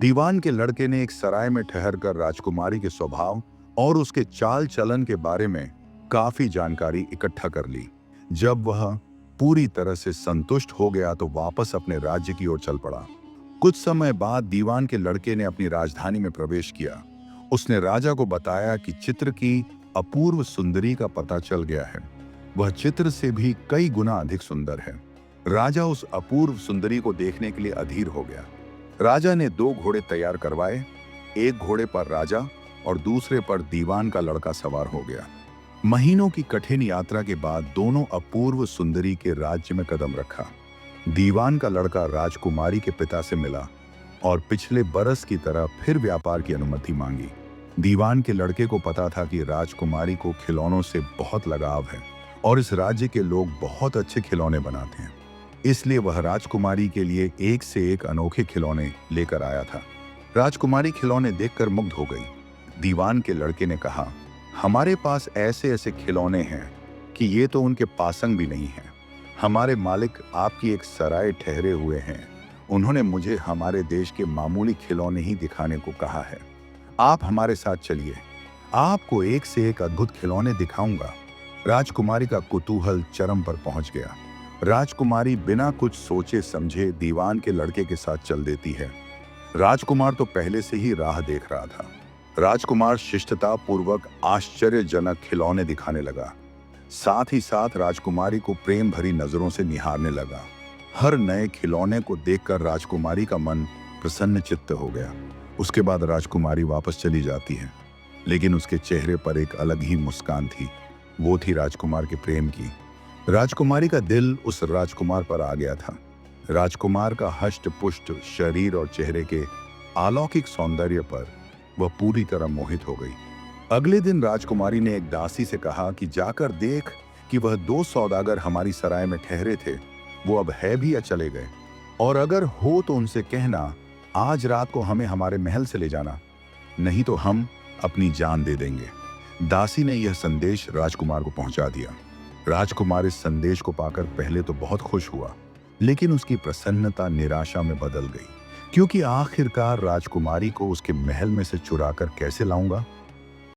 दीवान के लड़के ने एक सराय में ठहरकर राजकुमारी के स्वभाव और उसके चाल चलन के बारे में काफी जानकारी इकट्ठा कर ली। जब वह पूरी तरह से संतुष्ट हो गया तो वापस अपने राज्य की ओर चल पड़ा। कुछ समय बाद दीवान के लड़के ने अपनी राजधानी में प्रवेश किया। उसने राजा को बताया कि चित्र की अपूर्व सुंदरी का पता चल गया है। वह चित्र से भी कई गुना अधिक सुंदर है। राजा उस अपूर्व सुंदरी को देखने के लिए अधीर हो गया। राजा ने 2 घोड़े तैयार करवाए। एक घोड़े पर राजा और दूसरे पर दीवान का लड़का सवार हो गया। महीनों की कठिन यात्रा के बाद दोनों अपूर्व सुंदरी के राज्य में कदम रखा। दीवान का लड़का राजकुमारी के पिता से मिला और पिछले बरस की तरह फिर व्यापार की अनुमति मांगी। दीवान के लड़के को पता था कि राजकुमारी को खिलौनों से बहुत लगाव है और इस राज्य के लोग बहुत अच्छे खिलौने बनाते हैं। इसलिए वह राजकुमारी के लिए एक से एक अनोखे खिलौने लेकर आया था। राजकुमारी खिलौने देखकर मुग्ध हो गई। दीवान के लड़के ने कहा, हमारे पास ऐसे ऐसे खिलौने हैं कि ये तो उनके पासंग भी नहीं है। हमारे मालिक आपकी एक सराय ठहरे हुए हैं। उन्होंने मुझे हमारे देश के मामूली खिलौने ही दिखाने को कहा है। आप हमारे साथ चलिए, आपको एक से एक अद्भुत खिलौने दिखाऊंगा। राजकुमारी का कुतूहल चरम पर पहुंच गया। राजकुमारी बिना कुछ सोचे समझे दीवान के लड़के के साथ चल देती है। राजकुमार तो पहले से ही राह देख रहा था। राजकुमार शिष्टता पूर्वक आश्चर्यजनक खिलौने दिखाने लगा। साथ ही साथ राजकुमारी को प्रेम भरी नजरों से निहारने लगा। हर नए खिलौने को देखकर राजकुमारी का मन प्रसन्न चित्त हो गया। उसके बाद राजकुमारी वापस चली जाती है, लेकिन उसके चेहरे पर एक अलग ही मुस्कान थी। वो थी राजकुमार के प्रेम की। राजकुमारी का दिल उस राजकुमार पर आ गया था। राजकुमार का हष्ट पुष्ट शरीर और चेहरे के अलौकिक सौंदर्य पर वह पूरी तरह मोहित हो गई। अगले दिन राजकुमारी ने एक दासी से कहा कि जाकर देख कि वह 2 सौदागर हमारी सराय में ठहरे थे, वो अब है भी या चले गए, और अगर हो तो उनसे कहना आज रात को हमें हमारे महल से ले जाना, नहीं तो हम अपनी जान दे देंगे। दासी ने यह संदेश राजकुमार को पहुंचा दिया। राजकुमार इस संदेश को पाकर पहले तो बहुत खुश हुआ, लेकिन उसकी प्रसन्नता निराशा में बदल गई, क्योंकि आखिरकार राजकुमारी को उसके महल में से चुराकर कैसे लाऊंगा।